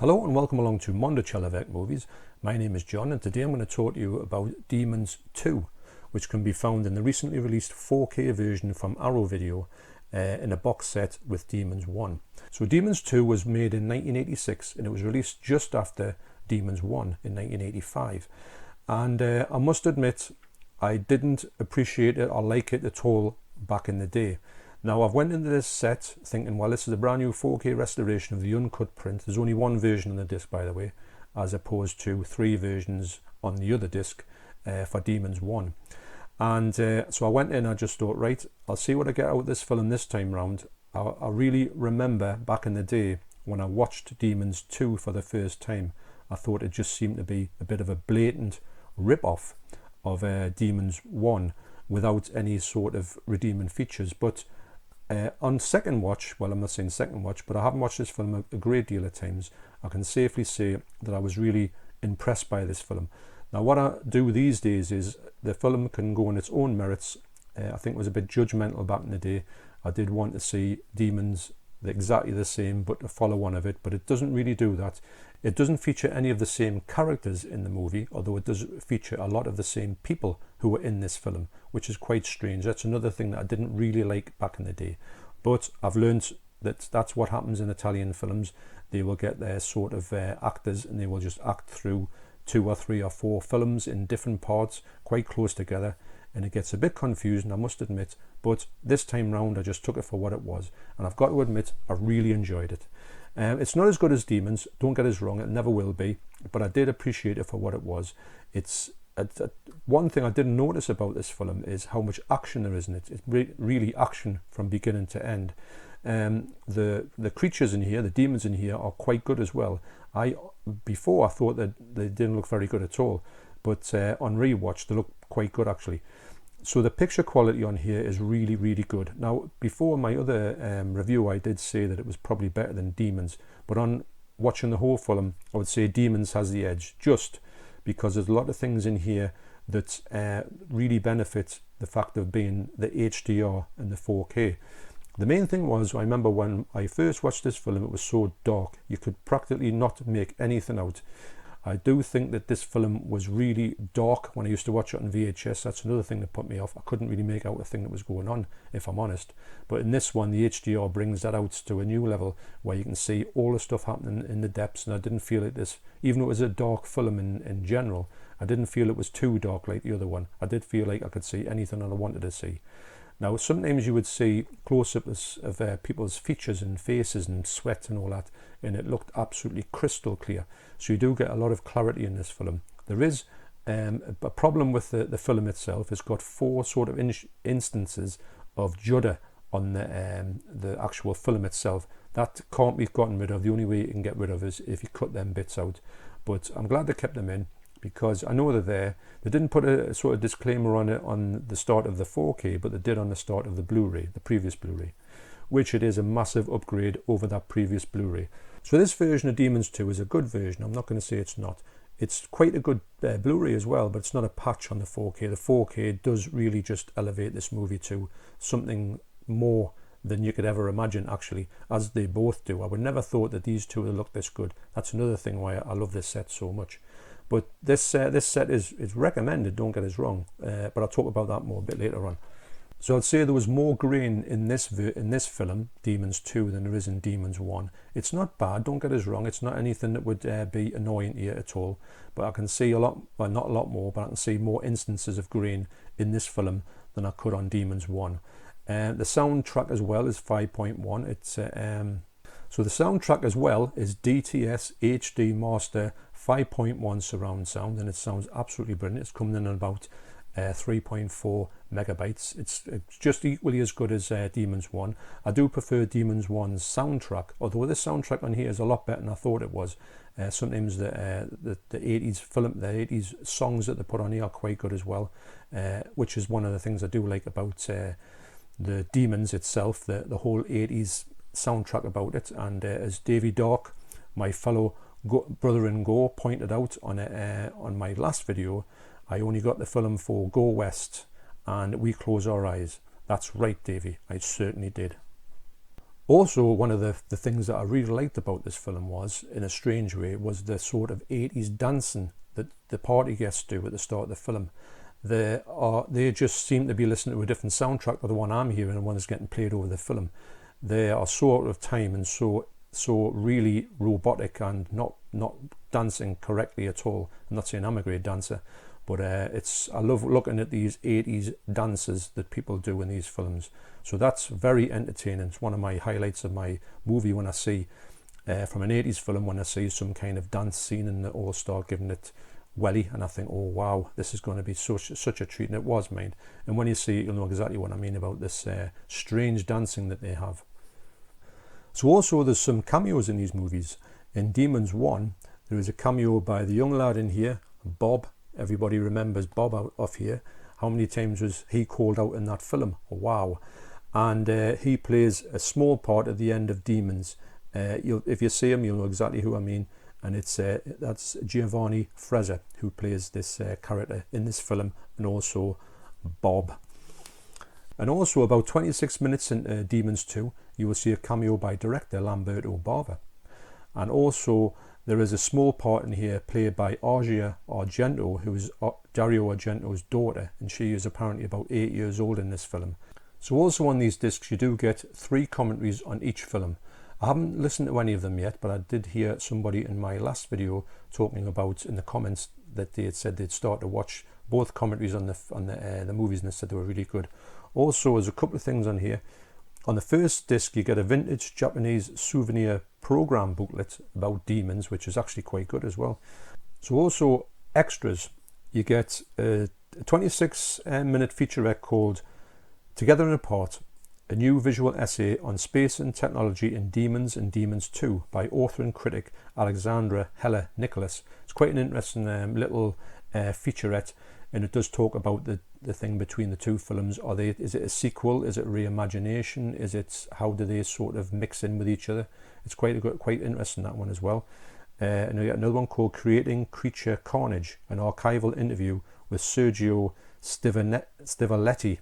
Hello and welcome along to Mondo Celovec Movies. My name is John and today I'm going to talk to you about Demons 2, which can be found in the recently released 4K version from Arrow Video in a box set with Demons 1. So Demons 2 was made in 1986 and it was released just after Demons 1 in 1985. And I must admit, I didn't appreciate it or like it at all back in the day. Now I've went into this set thinking, well, this is a brand new 4K restoration of the uncut print. There's only one version on the disc, by the way, as opposed to 3 versions on the other disc for Demons 1. And so I went in, I just thought, right, I'll see what I get out of this film this time round. I really remember back in the day when I watched Demons 2 for the first time, I thought it just seemed to be a bit of a blatant rip-off of Demons 1 without any sort of redeeming features. But on second watch, well, I'm not saying second watch, but I haven't watched this film a great deal of times. I can safely say that I was really impressed by this film. Now, what I do these days is the film can go on its own merits. I think it was a bit judgmental back in the day. I did want to see Demons exactly the same, but to follow one of it, but it doesn't really do that. It doesn't feature any of the same characters in the movie, although it does feature a lot of the same people who were in this film, which is quite strange. That's another thing that I didn't really like back in the day. But I've learned that that's what happens in Italian films. They will get their sort of actors and they will just act through 2 or 3 or 4 films in different parts, quite close together. And it gets a bit confusing, I must admit. But this time round, I just took it for what it was. And I've got to admit, I really enjoyed it. It's not as good as Demons, don't get us wrong, it never will be, but I did appreciate it for what it was. It's one thing I didn't notice about this film is how much action there is in it. It's really action from beginning to end. The creatures in here, the demons in here, are quite good as well. Before I thought that they didn't look very good at all, but on rewatch they look quite good actually. So the picture quality on here is really, really good. Now, before my other review, I did say that it was probably better than Demons. But on watching the whole film, I would say Demons has the edge, just because there's a lot of things in here that really benefit the fact of being the HDR and the 4K. The main thing was, I remember when I first watched this film, it was so dark. You could practically not make anything out. I do think that this film was really dark when I used to watch it on VHS. That's another thing that put me off. I couldn't really make out a thing that was going on, if I'm honest. But in this one, the HDR brings that out to a new level where you can see all the stuff happening in the depths. And I didn't feel it this, even though it was a dark film in general, I didn't feel it was too dark like the other one. I did feel like I could see anything that I wanted to see. Now, sometimes you would see close-ups of people's features and faces and sweat and all that, and it looked absolutely crystal clear. So you do get a lot of clarity in this film. There is a problem with the film itself. It's got 4 sort of instances of judder on the actual film itself. That can't be gotten rid of. The only way you can get rid of is if you cut them bits out. But I'm glad they kept them in, because I know they're there. They didn't put a sort of disclaimer on it on the start of the 4K, but they did on the start of the Blu-ray, the previous Blu-ray, which it is a massive upgrade over that previous Blu-ray. So this version of Demons 2 is a good version. I'm not going to say it's not. It's quite a good Blu-ray as well, but it's not a patch on the 4K. The 4K does really just elevate this movie to something more than you could ever imagine, actually, as they both do. I would never thought that these two would look this good. That's another thing why I love this set so much. But this set is recommended, don't get us wrong, but I'll talk about that more a bit later on. So I'd say there was more grain in this film, Demons 2, than there is in Demons 1. It's not bad, don't get us wrong, it's not anything that would be annoying to you at all, but I can see a lot, well, not a lot more, but I can see more instances of grain in this film than I could on Demons 1. The soundtrack as well is 5.1. It's so the soundtrack as well is DTS HD Master 5.1 surround sound, and it sounds absolutely brilliant. It's coming in at about 3.4 megabytes. It's just equally as good as Demons 1. I do prefer Demons 1's soundtrack, although this soundtrack on here is a lot better than I thought it was. Sometimes the 80s film, the 80s songs that they put on here are quite good as well, which is one of the things I do like about the Demons itself, the whole 80s soundtrack about it. And as Davey Dark, my fellow brother-in-go, pointed out on my last video, I only got the film for Go West and We Close Our Eyes. That's right, Davey, I certainly did. Also, one of the things that I really liked about this film was, in a strange way, was the sort of 80s dancing that the party guests do at the start of the film. They just seem to be listening to a different soundtrack to the one I'm hearing and one that's getting played over the film. They are so out of time and so really robotic and not dancing correctly at all. I'm not saying I'm a great dancer, but I love looking at these 80s dances that people do in these films. So that's very entertaining. It's one of my highlights of my movie when I see from an 80s film, when I see some kind of dance scene and they all start giving it welly, and I think, oh wow, this is going to be such a treat, and it was, mind. And when you see it, you'll know exactly what I mean about this strange dancing that they have. So also there's some cameos in these movies. In Demons 1, there is a cameo by the young lad in here, Bob. Everybody remembers Bob out off here. How many times was he called out in that film? Wow. And he plays a small part at the end of Demons. If you see him, you'll know exactly who I mean. And that's Giovanni Frezza, who plays this character in this film, and also Bob. And also about 26 minutes into Demons 2, you will see a cameo by director Lamberto Bava. And also there is a small part in here played by Asia Argento, who is Dario Argento's daughter, and she is apparently about 8 years old in this film. So also on these discs you do get 3 commentaries on each film. I haven't listened to any of them yet, but I did hear somebody in my last video talking about in the comments that they had said they'd start to watch both commentaries on the movies, and they said they were really good. Also, there's a couple of things on here. On the first disc you get a vintage Japanese souvenir program booklet about demons, which is actually quite good as well. So also extras, you get a 26-minute featurette called Together and Apart, a new visual essay on space and technology in Demons and Demons 2 by author and critic Alexandra Heller Nicholas. It's quite an interesting little featurette, and it does talk about the thing between the two films. Is it a sequel? Is it reimagination? How do they sort of mix in with each other? It's quite interesting, that one as well. And we got another one called Creating Creature Carnage, an archival interview with Sergio Stivaletti,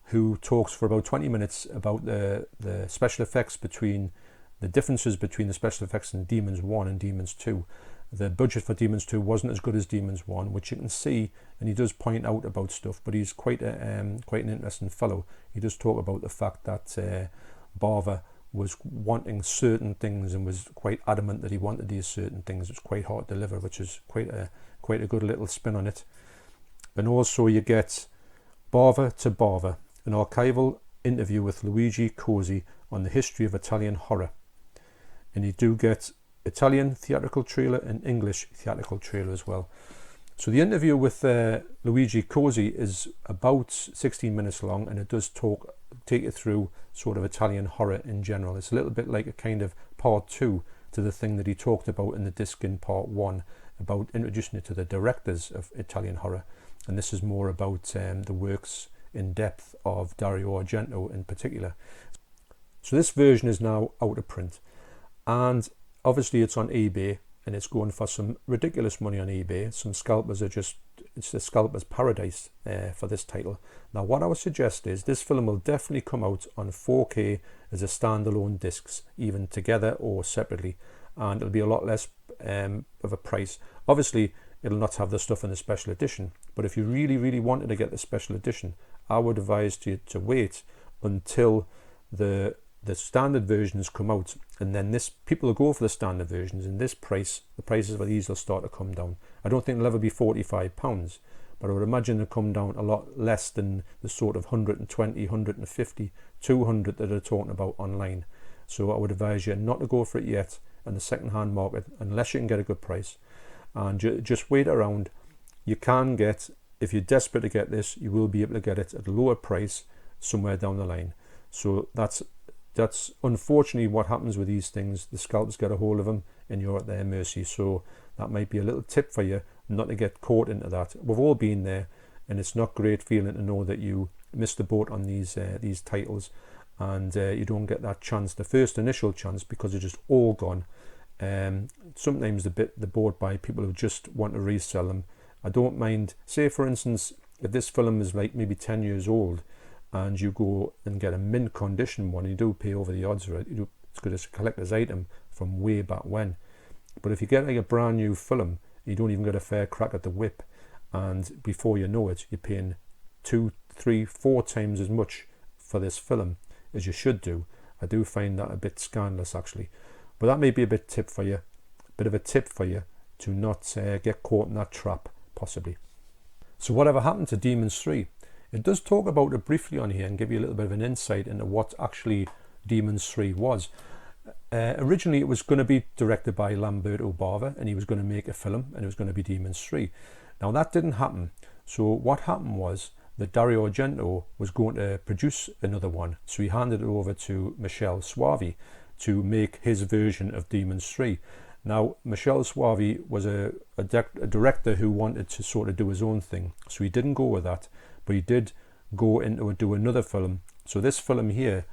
who talks for about 20 minutes about the special effects the differences between the special effects in Demons 1 and Demons 2. The budget for Demons 2 wasn't as good as Demons 1, which you can see, and he does point out about stuff, but he's quite an interesting fellow. He does talk about the fact that Bava was wanting certain things and was quite adamant that he wanted these certain things. It's quite hard to deliver, which is quite a good little spin on it. And also you get Bava to Bava, an archival interview with Luigi Cosi on the history of Italian horror. And you do get Italian theatrical trailer and English theatrical trailer as well. So the interview with Luigi Cosi is about 16 minutes long, and it does take you through sort of Italian horror in general. It's a little bit like a kind of part 2 to the thing that he talked about in the disc in part 1, about introducing it to the directors of Italian horror. And this is more about the works in depth of Dario Argento in particular. So this version is now out of print, and obviously it's on eBay, and it's going for some ridiculous money on eBay. Some scalpers it's the scalper's paradise for this title. Now what I would suggest is this film will definitely come out on 4K as a standalone discs, even together or separately, and it'll be a lot less of a price. Obviously it'll not have the stuff in the special edition, but if you really wanted to get the special edition, I would advise you to wait until the standard versions come out, and then people will go for the standard versions, and the prices for these will start to come down. I don't think they'll ever be £45, but I would imagine they'll come down a lot less than the sort of 120, 150, 200 that they're talking about online. So I would advise you not to go for it yet in the second-hand market unless you can get a good price, and just wait around. You can get, if you're desperate to get this, you will be able to get it at a lower price somewhere down the line. So that's unfortunately what happens with these things. The scalpers get a hold of them and you're at their mercy. So that might be a little tip for you not to get caught into that. We've all been there, and it's not great feeling to know that you missed the boat on these titles, and you don't get that chance, the first initial chance, because they're just all gone. Sometimes they're bought by people who just want to resell them. I don't mind, say for instance, if this film is like maybe 10 years old and you go and get a mint condition one, you do pay over the odds for it. It's good as a collector's item from way back when. But if you get like a brand new film, you don't even get a fair crack at the whip, and before you know it, you're paying 2, 3, 4 times as much for this film as you should do. I do find that a bit scandalous actually, but that may be a bit of a tip for you to not get caught in that trap possibly. So whatever happened to Demons 3? It does talk about it briefly on here and give you a little bit of an insight into what actually Demons 3 was. Originally it was going to be directed by Lamberto Bava, and he was going to make a film, and it was going to be Demons 3. Now that didn't happen. So what happened was that Dario Argento was going to produce another one, so he handed it over to Michele Soavi to make his version of Demons 3. Now Michele Soavi was a director who wanted to sort of do his own thing, so he didn't go with that, but he did go into do another film. So this film here,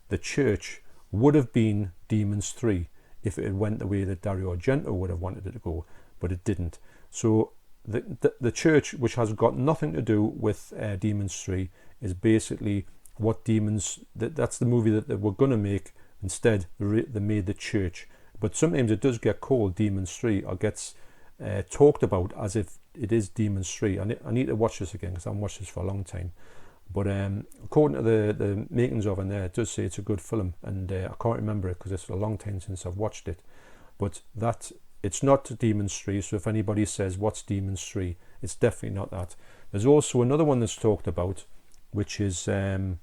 The Church, would have been Demons 3 if it had went the way that Dario Argento would have wanted it to go, but it didn't. So the Church, which has got nothing to do with Demons 3, is basically what Demons, that's the movie that they were going to make. Instead they made The Church, but sometimes it does get called Demons 3, or gets talked about as if it is Demons 3. I need to watch this again because I haven't watched this for a long time. But according to the makings of it there, it does say it's a good film, and I can't remember it because it's a long time since I've watched it. But that it's not Demons 3, so if anybody says what's Demons 3, it's definitely not that. There's also another one that's talked about, which is so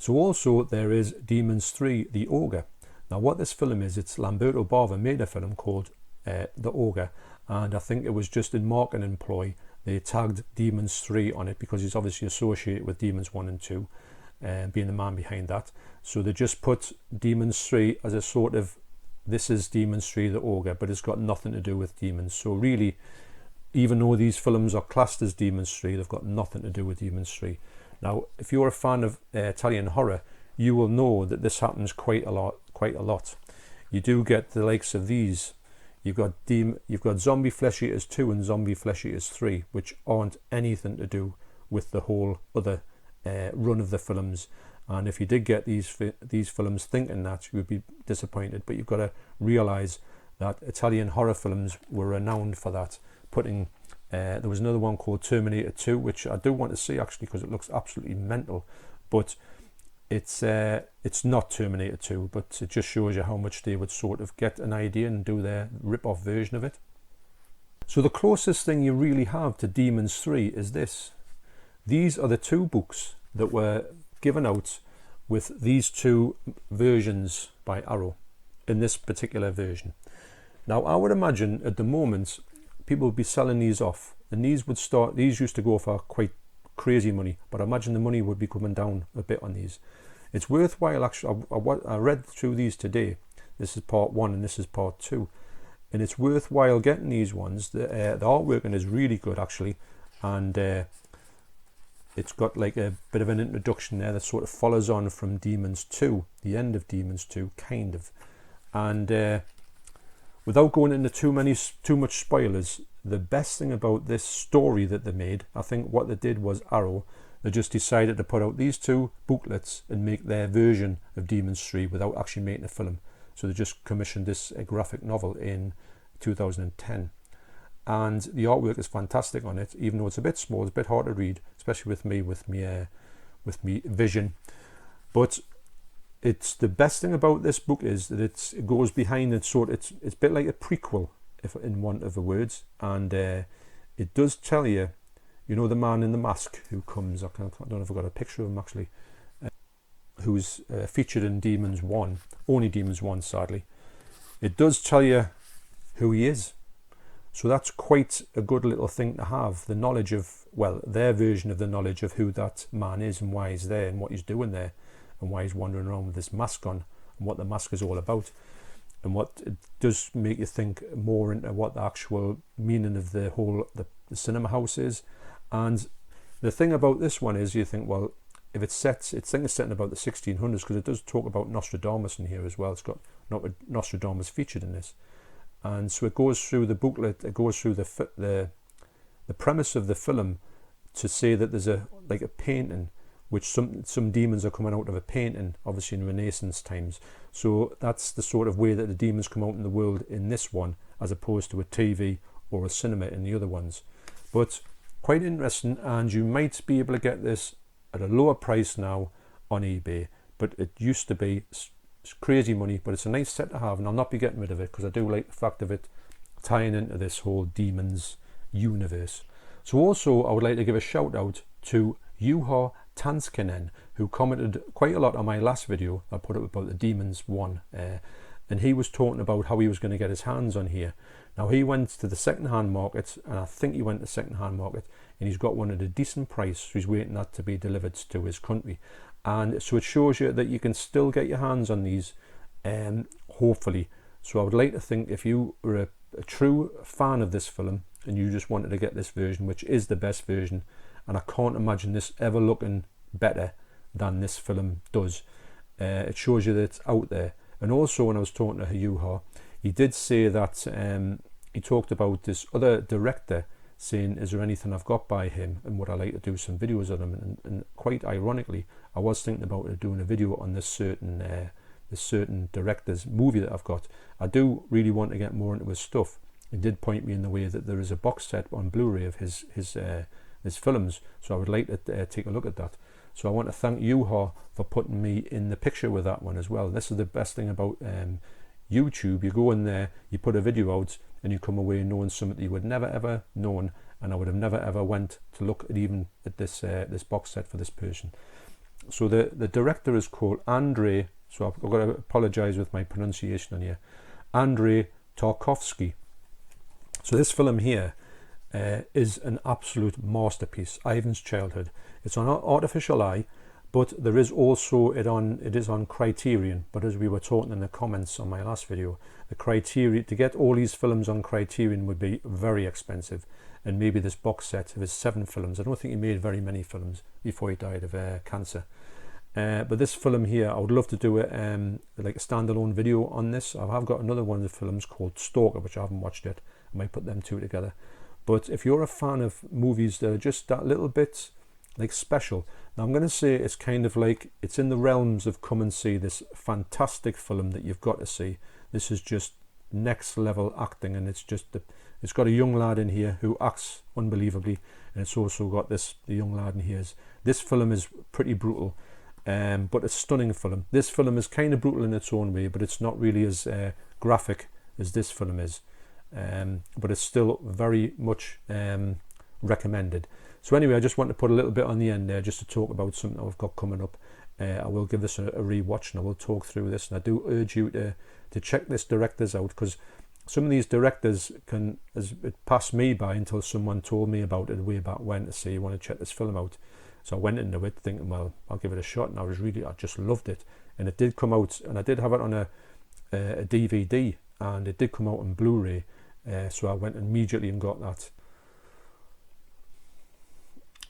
also there is Demons 3, The Ogre. Now what this film is, it's Lamberto Bava made a film called The Ogre, and I think it was just in marketing employ. They tagged Demons 3 on it because he's obviously associated with Demons 1 and 2, being the man behind that. So they just put Demons 3 as a sort of, this is Demons 3 The Ogre, but it's got nothing to do with Demons. So really, even though these films are classed as Demons 3, they've got nothing to do with Demons 3. Now, if you're a fan of Italian horror, you will know that this happens quite a lot. You do get the likes of these. You've got Zombie Flesh Eaters 2 and Zombie Flesh Eaters 3, which aren't anything to do with the whole other run of the films. And if you did get these films thinking that, you would be disappointed. But you've got to realise that Italian horror films were renowned for that. There was another one called Terminator 2, which I do want to see actually because it looks absolutely mental. But it's not Terminator 2, but it just shows you how much they would sort of get an idea and do their rip-off version of it. So the closest thing you really have to Demons 3 is this. These are the 2 books that were given out with these 2 versions by Arrow in this particular version. Now I would imagine at the moment people would be selling these off, and these used to go for quite crazy money, but I imagine the money would be coming down a bit on these. It's worthwhile actually. I read through these today. This is part 1 and this is part 2, and it's worthwhile getting these ones. The artwork is really good actually, and it's got like a bit of an introduction there that sort of follows on from Demons 2, the end of Demons 2 kind of. And without going into too much spoilers, the best thing about this story that they made, I think what they did was Arrow, they just decided to put out these 2 booklets and make their version of Demons 3 without actually making a film. So they just commissioned this graphic novel in 2010. And the artwork is fantastic on it, even though it's a bit small, it's a bit hard to read, especially with me vision. But it's the best thing about this book is that it goes behind it's a bit like a prequel, if in want of the words, and it does tell you, the man in the mask who comes. I don't know if I've got a picture of him actually, who's featured in Demons 1, only Demons 1 sadly. It does tell you who he is, so that's quite a good little thing to have, the knowledge of, well, their version of the knowledge of who that man is and why he's there and what he's doing there and why he's wandering around with this mask on and what the mask is all about. And what it does make you think more into what the actual meaning of the cinema house is. And the thing about this one is, you think, well, if it's set in about the 1600s, because it does talk about Nostradamus in here as well. It's got Nostradamus featured in this, and so it goes through the booklet. It goes through the premise of the film to say that there's a painting which some demons are coming out of a painting, obviously in Renaissance times. So that's the sort of way that the demons come out in the world in this one, as opposed to a TV or a cinema in the other ones. But quite interesting, and you might be able to get this at a lower price now on eBay, but it used to be crazy money. But it's a nice set to have, and I'll not be getting rid of it because I do like the fact of it tying into this whole demons universe. So also I would like to give a shout out to Juha Tanskinen, who commented quite a lot on my last video I put up about the Demons 1, and he was talking about how he was going to get his hands on here. Now he went to the second-hand market, and I think he went to the second-hand market, and he's got one at a decent price, so he's waiting that to be delivered to his country. And so it shows you that you can still get your hands on these, hopefully. So I would like to think if you were a true fan of this film and you just wanted to get this version, which is the best version, and I can't imagine this ever looking better than this film does. It shows you that it's out there. And also when I was talking to Juha, he did say that he talked about this other director, saying, is there anything I've got by him and would I like to do some videos of him? And quite ironically, I was thinking about doing a video on this certain director's movie that I've got. I do really want to get more into his stuff. He did point me in the way that there is a box set on Blu-ray of his films, so I would like to take a look at that. So I want to thank Juha for putting me in the picture with that one as well. This is the best thing about YouTube. You go in there, you put a video out, and you come away knowing something that you would never ever known, and I would have never ever went to look at even at this this box set for this person. So the director is called Andrei, so I've got to apologize with my pronunciation on here, Andrei Tarkovsky. So this film here is an absolute masterpiece, Ivan's Childhood. It's on Artificial Eye, but there is also it is on Criterion. But as we were talking in the comments on my last video, the Criterion, to get all these films on Criterion would be very expensive, and maybe this box set of his 7 films. I don't think he made very many films before he died of cancer. But this film here, I would love to do like a standalone video on this. I have got another one of the films called Stalker, which I haven't watched yet. I might put them two together. But if you're a fan of movies that are just that little bit like special, now I'm going to say it's kind of like it's in the realms of come and see this fantastic film that you've got to see. This is just next level acting, and it's got a young lad in here who acts unbelievably, and it's also got the young lad in here. This film is pretty brutal, but a stunning film. This film is kind of brutal in its own way, but it's not really as graphic as this film is. But it's still very much recommended. So anyway, I just want to put a little bit on the end there just to talk about something I've got coming up. I will give this a rewatch, and I will talk through this, and I do urge you to check this directors out, because some of these directors it passed me by until someone told me about it way back when, to say you want to check this film out. So I went into it thinking, well, I'll give it a shot, and I just loved it. And it did come out, and I did have it on a DVD, and it did come out on Blu-ray. So I went immediately and got that.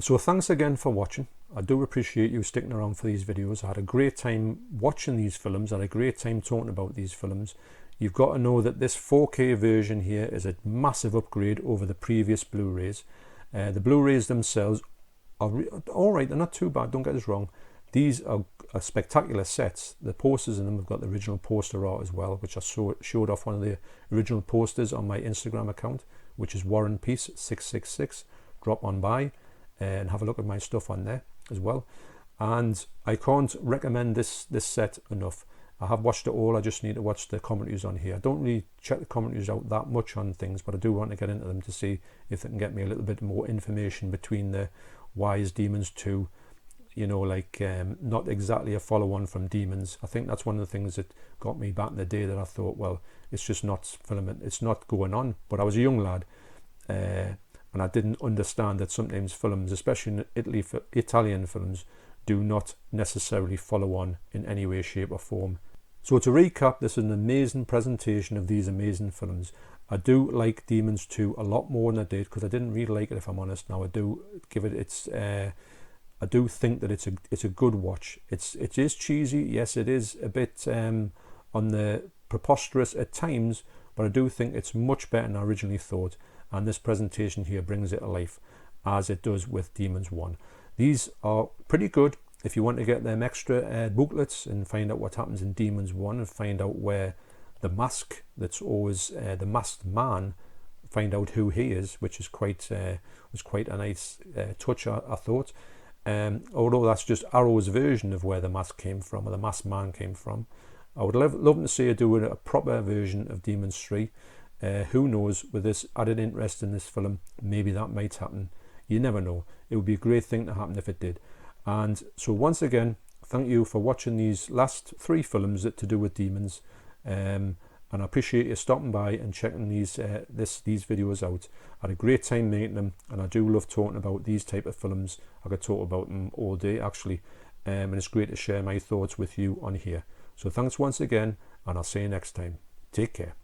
So thanks again for watching. I do appreciate you sticking around for these videos. I had a great time watching these films. I had a great time talking about these films. You've got to know that this 4K version here is a massive upgrade over the previous Blu-rays. The Blu-rays themselves are alright, they're not too bad, don't get us wrong. These are spectacular sets. The posters in them have got the original poster art as well, which I showed off one of the original posters on my Instagram account, which is Warren Peace 666. Drop on by and have a look at my stuff on there as well. And I can't recommend this set enough. I have watched it all. I just need to watch the commentaries on here. I don't really check the commentaries out that much on things, but I do want to get into them to see if they can get me a little bit more information between the Why is Demons 2, you know, like not exactly a follow-on from Demons. I think that's one of the things that got me back in the day, that I thought, well, it's just not filming, it's not going on. But I was a young lad, and I didn't understand that sometimes films, especially in Italian films, do not necessarily follow on in any way, shape or form. So to recap, this is an amazing presentation of these amazing films. I do like Demons 2 a lot more than I did, because I didn't really like it, if I'm honest. Now I do give it its I do think that it's a good watch. It is cheesy, yes, it is a bit on the preposterous at times, but I do think it's much better than I originally thought, and this presentation here brings it to life, as it does with Demons 1. These are pretty good. if you want to get them extra booklets and find out what happens in Demons 1 and find out where the mask that's always the masked man, find out who he is, which is was quite a nice touch, I thought. Although that's just Arrow's version of where the mask came from, or the masked man came from. I would love to see her doing a proper version of Demons 3. Who knows, with this added interest in this film, maybe that might happen. You never know. It would be a great thing to happen if it did. And so once again, thank you for watching these last 3 films to do with demons. And I appreciate you stopping by and checking these videos out. I had a great time making them, and I do love talking about these type of films. I could talk about them all day actually, and it's great to share my thoughts with you on here. So thanks once again, and I'll see you next time. Take care.